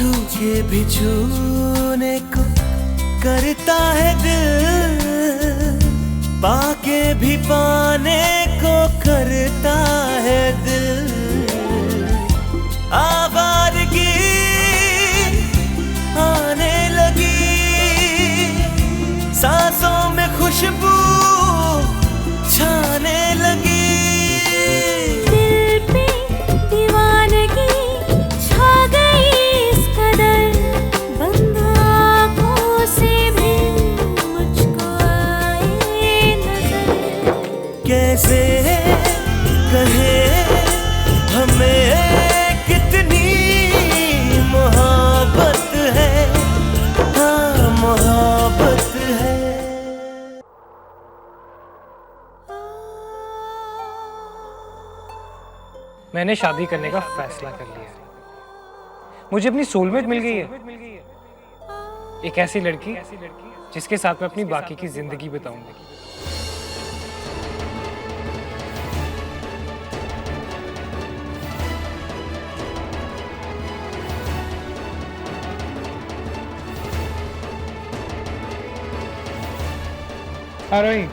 छू के भी छूने को करता है दिल, पाके भी पाने को करता है दिल। आवारगी आने लगी, सांसों में खुशबू छाने लगी। दिल पे दीवानगी छा गई इस कदर, बंद आँखों से भी मुझको आए नजर। कैसे कहे हमें कितनी मोहब्बत है, हाँ मोहब्बत है। मैंने शादी करने का फैसला कर लिया है। मुझे अपनी सोलमेट मिल गई है, एक ऐसी लड़की जिसके साथ मैं अपनी बाकी की जिंदगी बिताऊंगी। आरोही,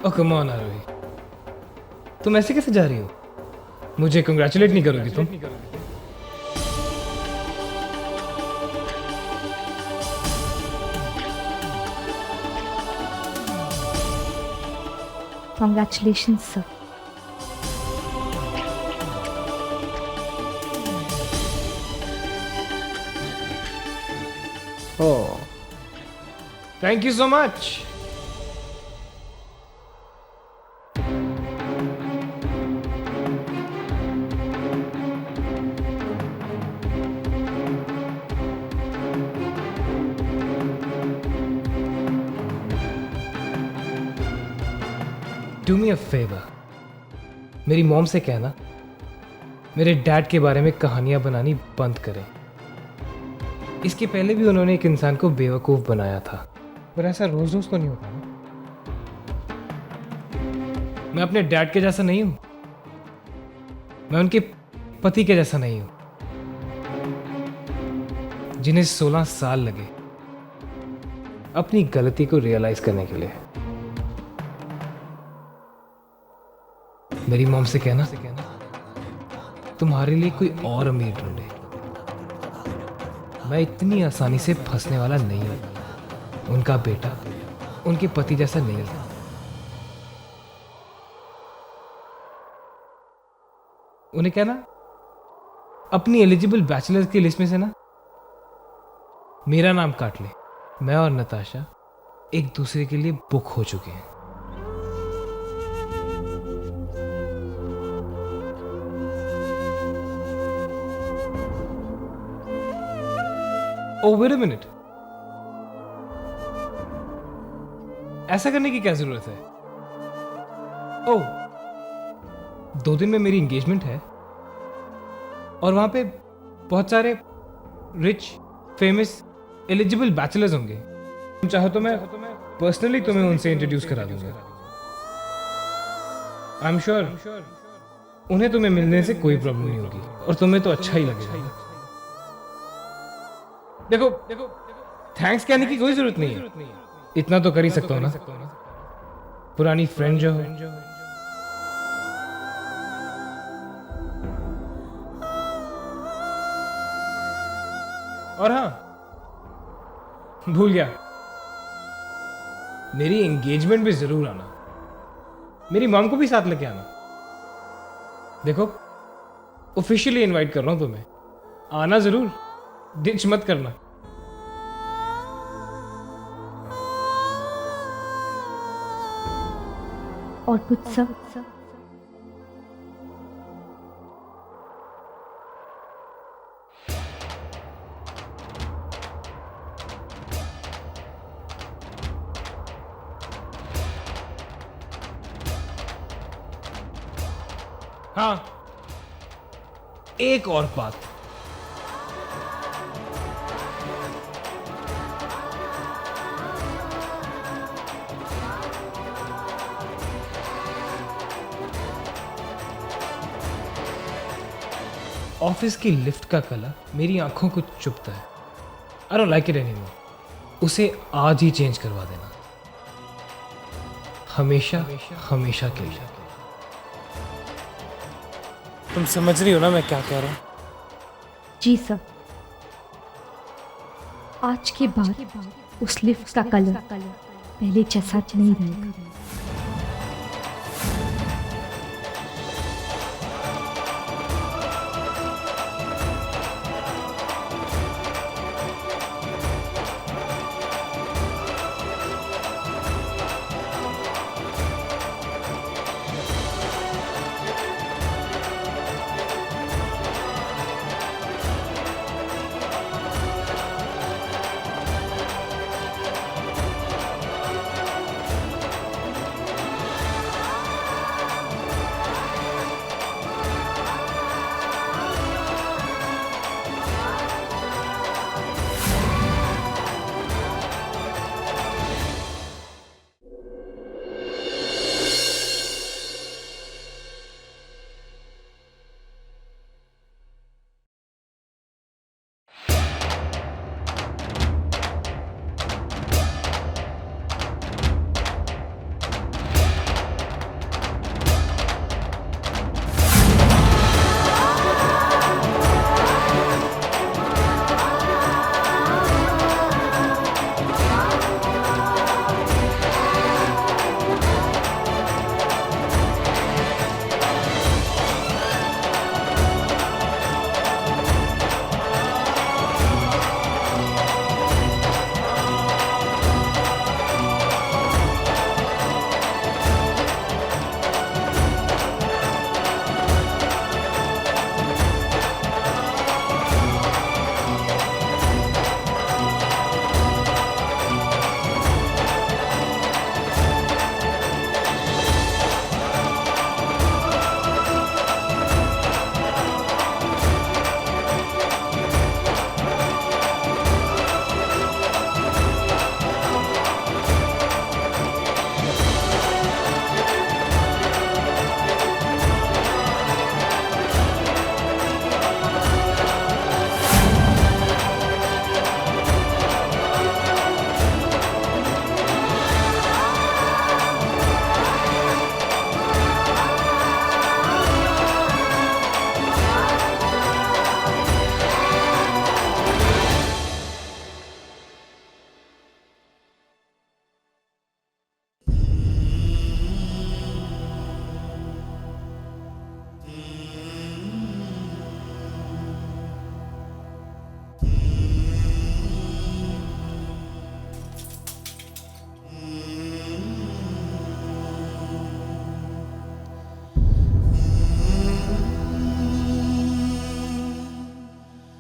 ओह कम ऑन आरोही, तुम ऐसे कैसे जा रही हो? मुझे कंग्रेचुलेट नहीं करोगी तुम? Congratulations, sir. Oh, thank you so much. Do me a favor, मेरी मॉम से कहना मेरे डैड के बारे में कहानियां बनानी बंद करें। इसके पहले भी उन्होंने एक इंसान को बेवकूफ बनाया था, पर ऐसा रोज रोज तो नहीं होता ना। मैं अपने डैड के जैसा नहीं हूं, मैं उनके पति के जैसा नहीं हूं, जिन्हें 16 साल लगे अपनी गलती को रियलाइज करने के लिए। मेरी मॉम से कहना तुम्हारे लिए कोई और अमीर ढूंढे, मैं इतनी आसानी से फंसने वाला नहीं हूं। उनका बेटा उनके पति जैसा नहीं है। उन्हें कहना अपनी एलिजिबल बैचलर्स की लिस्ट में से ना मेरा नाम काट ले। मैं और नताशा एक दूसरे के लिए बुक हो चुके हैं। Oh, wait a minute. ऐसा करने की क्या जरूरत है? ओह, 2 दिन में मेरी एंगेजमेंट है और वहां पे बहुत सारे रिच, फेमस, एलिजिबल बैचलर्स होंगे। तुम चाहो तो मैं पर्सनली तुम्हें उनसे इंट्रोड्यूस करा दूंगा। आई एम श्योर उन्हें तुम्हें मिलने से कोई प्रॉब्लम नहीं होगी और तुम्हें तो अच्छा ही लगेगा। देखो थैंक्स कहने की कोई जरूरत नहीं है, इतना तो कर ही सकता हूं ना, पुरानी फ्रेंड जो है। और हाँ, भूल गया, मेरी एंगेजमेंट भी जरूर आना, मेरी मॉम को भी साथ लेके आना। देखो ऑफिशियली इनवाइट कर रहा हूं तुम्हें, आना जरूर, डिच मत करना। और कुछ सब हाँ, एक और बात। ऑफिस की लिफ्ट का कलर मेरी आंखों को चुभता है। I don't like it anymore. उसे आज ही चेंज करवा देना, हमेशा हमेशा के लिए। तुम समझ रही हो ना मैं क्या कह रहा हूँ? जी सर, आज के बाद उस लिफ्ट का कलर पहले जैसा नहीं रहेगा।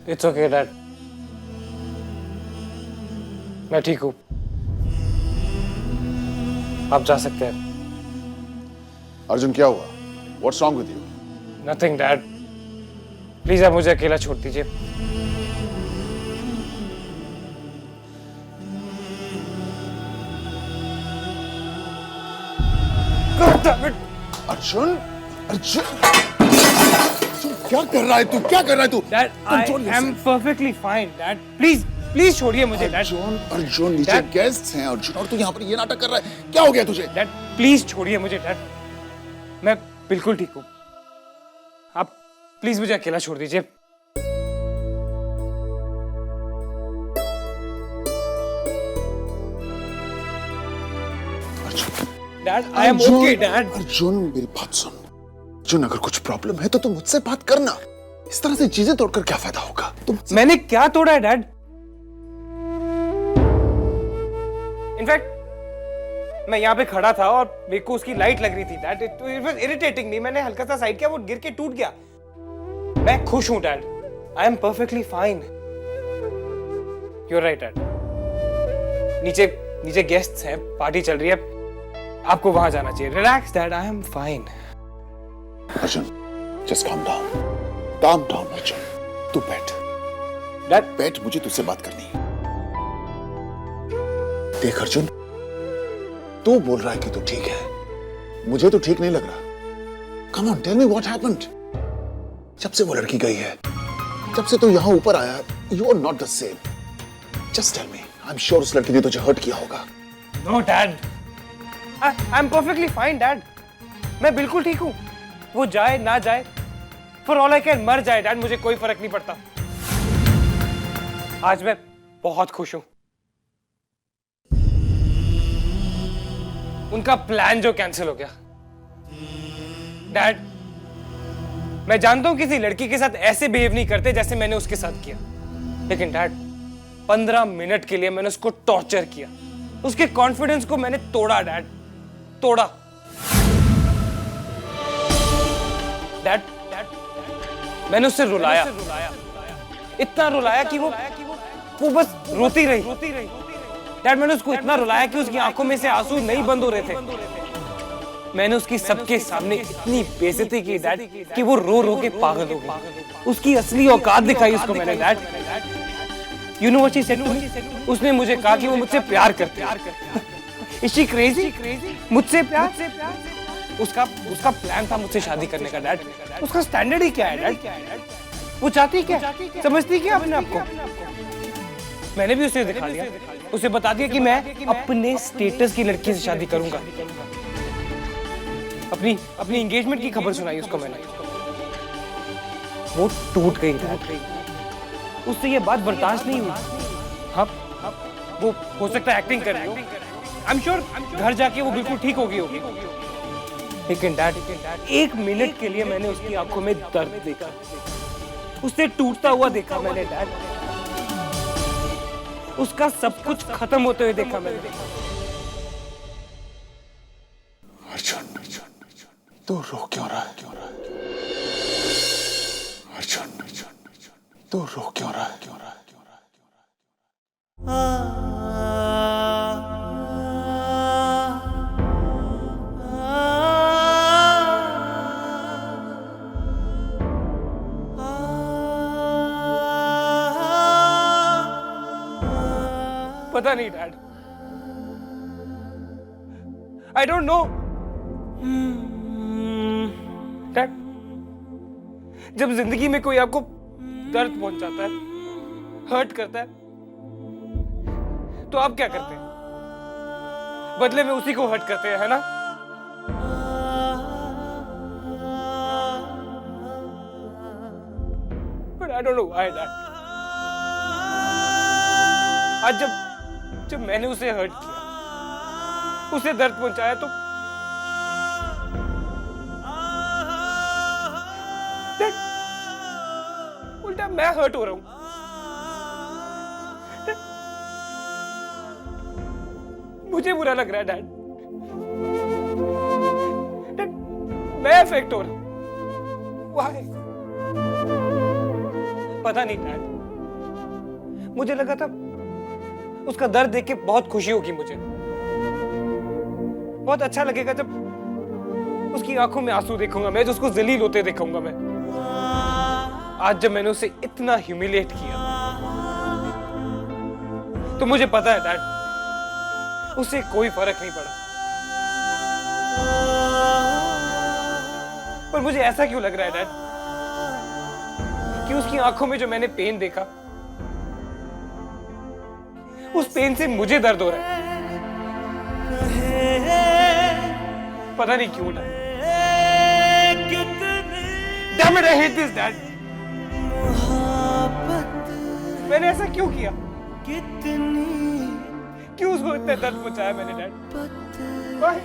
इट्स ओके डैड, मैं ठीक हूँ। आप जा सकते हैं। अर्जुन क्या हुआ? What's wrong with you? Nothing dad, please आप मुझे अकेला छोड़ दीजिए। अर्जुन, अर्जुन, अर्जुन क्या कर रहा है तू? क्या कर रहा है तू? Dad, I am perfectly fine dad, please please छोड़िए मुझे डैड। अर्जुन, अर्जुन नीचे Dad. गेस्ट्स हैं अर्जुन, और तू यहाँ पर ये नाटक कर रहा है। क्या हो गया तुझे? डैड प्लीज छोड़िए मुझे डैड, मैं बिल्कुल ठीक हूँ। आप प्लीज मुझे अकेला छोड़ दीजिए। Dad I M okay dad. Arjun मेरी बात सुन। अर्जुन अगर कुछ प्रॉब्लम है तो तू मुझसे बात करना। इस तरह से चीजें तोड़कर क्या फायदा होगा? तुम मैंने क्या तोड़ा है डैड? इनफैक्ट मैं यहाँ पे खड़ा था और मेरे को उसकी लाइट लग रही थी डैड। इट वाज इरिटेटिंग मी। मैंने हल्का सा साइड किया, वो गिर के टूट गया। मैं खुश हूँ dad, I am perfectly fine. You are right dad. नीचे नीचे गेस्ट्स हैं, पार्टी चल रही है, आपको वहां जाना चाहिए। Relax dad, I am fine. Arjun, just calm down. Calm down, Arjun. तू बैठ. डैड बैठ, मुझे तुझसे बात करनी है. देख अर्जुन, तू बोल रहा है कि तू ठीक है. मुझे तो ठीक नहीं लग रहा. Come on, tell me what happened. जब से वो लड़की गई है, जब से तू यहां ऊपर आया, you are not the same. Just tell me. I'm sure उस लड़की ने तुझे हर्ट किया होगा. No dad, I am perfectly fine dad. मैं बिल्कुल ठीक हूँ. वो जाए ना जाए, फॉर ऑल आई कैन मर जाए डैड, मुझे कोई फर्क नहीं पड़ता. आज मैं बहुत खुश हूं. उनका प्लान जो कैंसिल हो गया. डैड, मैं जानता हूं किसी लड़की के साथ ऐसे बिहेव नहीं करते जैसे मैंने उसके साथ किया. लेकिन डैड, 15 मिनट के लिए मैंने उसको टॉर्चर किया. उसके कॉन्फिडेंस को मैंने तोड़ा डैड, तोड़ा. डैड, मैंने उससे रुलाया, इतना रुलाया कि वो बस रोती रही. डैड, मैंने उसको इतना रुलाया कि उसकी आंखों में से आंसू नहीं बंद हो रहे थे. मैंने उसकी सबके सामने इतनी बेइज्जती की डैड कि वो रो रो के पागल हो गई. उसकी असली औकात दिखाई उसको मैंने dad. You know what she said to me? उसने मुझे कहा कि वो मुझसे प्यार करती है. Is she crazy? मुझसे प्यार? उसका प्लान था मुझसे शादी करने का डैड. उसका स्टैंडर्ड ही क्या है डैड? वो चाहती क्या? समझती क्या अपने आप को? मैंने भी उसे दिखा दिया. उसे बता दिया कि मैं अपने स्टेटस की लड़की से शादी करूंगा. अपनी एंगेजमेंट की खबर सुनाई उसको मैंने. वो टूट गई डैड. उससे ये बात बर्दाश्त नहीं हुई. हाँ, वो हो सकता है एक्टिंग कर रही हो. आई एम श्योर घर जाके वो बिल्कुल ठीक होगी. लेकिन डैड, 1 मिनट के लिए मैंने उसकी आंखों में दर्द देखा. उसे टूटता हुआ देखा मैंने डैड. उसका सब कुछ खत्म होते हुए देखा मैंने. अर्जुन, तू रो क्यों रहा है? अर्जुन, तू रो क्यों रहा है? पता नहीं dad. I don't know dad. जब जिंदगी में कोई आपको दर्द पहुंचाता है, हर्ट करता है, तो आप क्या करते हैं? बदले में उसी को हर्ट करते हैं, है ना? But I don't know why that. आज जब मैंने उसे हर्ट किया, उसे दर्द पहुंचाया, तो उल्टा मैं हर्ट हो रहा हूं. मुझे बुरा लग रहा है डैड. मैं इफेक्ट हो रहा हूं. Why? पता नहीं डैड. मुझे लगा था उसका दर्द देख के बहुत खुशी होगी मुझे. बहुत अच्छा लगेगा जब उसकी आंखों में आंसू देखूंगा मैं, जो उसको जलील होते देखूंगा मैं. आज जब मैंने उसे इतना ह्यूमिलिएट किया, तो मुझे पता है डैड, उससे कोई फर्क नहीं पड़ा. पर मुझे ऐसा क्यों लग रहा है डैड कि उसकी आंखों में जो मैंने पेन देखा, उस पेन से मुझे दर्द हो रहा है. पता नहीं क्यों dad. Damn it, I hate this dad. मैंने ऐसा क्यों किया? क्यों उसको इतना दर्द पहुंचाया मैंने dad? Why?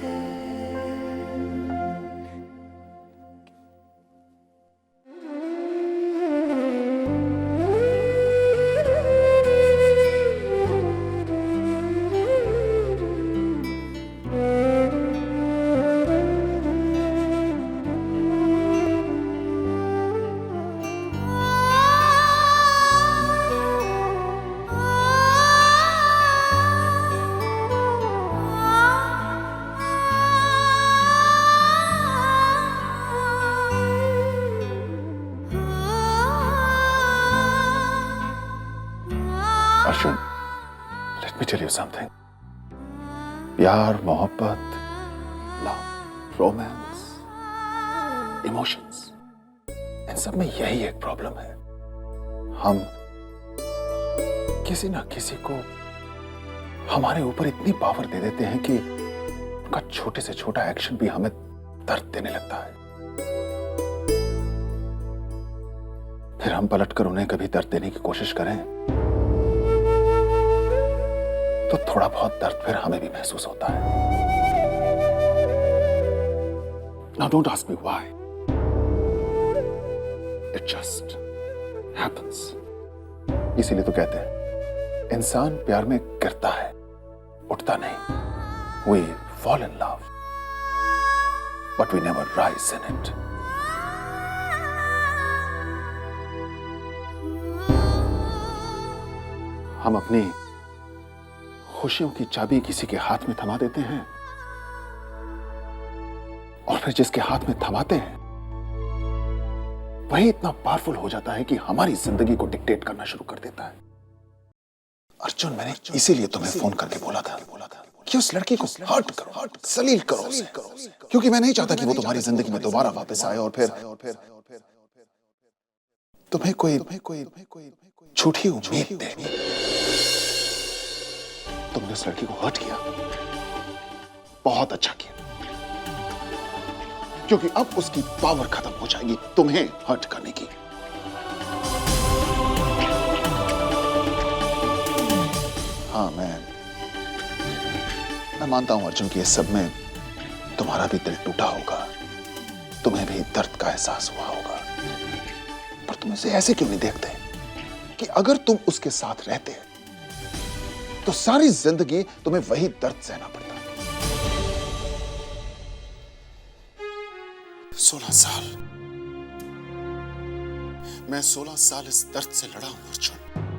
Arjun, let me tell you something. प्यार, मोहब्बत, लव, रोमांस, इमोशंस, इन सब में यही एक प्रॉब्लम है. हम किसी ना किसी को हमारे ऊपर इतनी पावर दे देते हैं कि उनका छोटे से छोटा एक्शन भी हमें दर्द देने लगता है. फिर हम पलटकर उन्हें कभी दर्द देने की कोशिश करें तो थोड़ा बहुत दर्द फिर हमें भी महसूस होता है. Now don't ask me why. It just happens. इसीलिए तो कहते हैं इंसान प्यार में गिरता है, उठता नहीं. We fall in love, but we never rise in it. हम अपनी खुशियों की चाबी किसी के हाथ में थमा देते हैं और फिर जिसके हाथ में थमाते हैं वही इतना पावरफुल हो जाता है कि हमारी जिंदगी को डिक्टेट करना शुरू कर देता है. अर्जुन, मैंने इसीलिए तुम्हें फोन करके बोला था कि उस लड़की को हर्ट करो, सलील करो उसे, क्योंकि मैं नहीं चाहता कि वो तुम्हारी जिंदगी में दोबारा वापस आए और फिर तुम्हें कोई झूठी उम्मीद दे. तुमने उस लड़की को हर्ट किया, बहुत अच्छा किया, क्योंकि अब उसकी पावर खत्म हो जाएगी तुम्हें हर्ट करने की. हाँ, मैं मानता हूं अर्जुन कि इस सब में तुम्हारा भी दिल टूटा होगा, तुम्हें भी दर्द का एहसास हुआ होगा, पर तुम इसे ऐसे क्यों नहीं देखते कि अगर तुम उसके साथ रहते तो सारी जिंदगी तुम्हें वही दर्द सहना पड़ता. 16 साल मैं 16 साल इस दर्द से लड़ा हूं अर्जुन,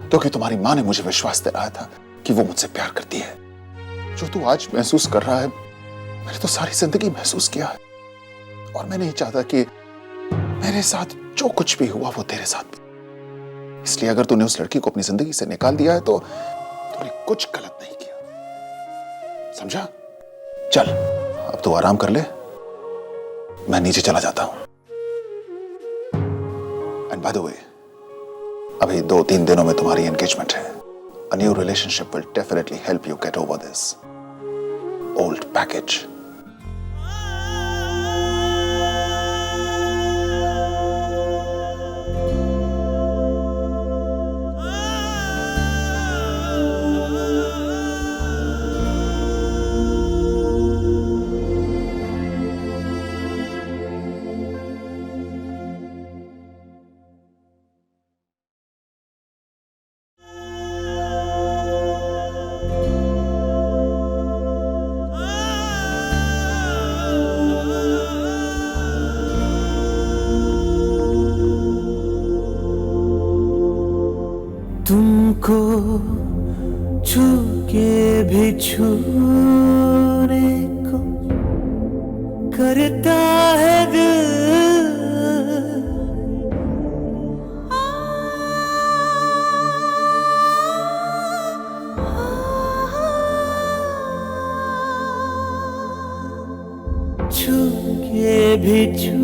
क्योंकि तुम्हारी मां ने मुझे विश्वास दिलाया था कि वो मुझसे प्यार करती है. जो तू आज महसूस कर रहा है मैंने तो सारी जिंदगी महसूस किया है, और मैं नहीं चाहता कि मेरे साथ जो कुछ भी हुआ वो तेरे साथ भी. इसलिए अगर तूने उस लड़की को अपनी जिंदगी से निकाल दिया है तो तूने कुछ गलत नहीं किया, समझा? चल अब तू आराम कर ले, मैं नीचे चला जाता हूं. एंड बाय द वे, अभी 2-3 दिनों में तुम्हारी एंगेजमेंट है. A new relationship will definitely help you get over this old baggage. तुमको छू के भी छूने को करता है दिल. छू के भी छू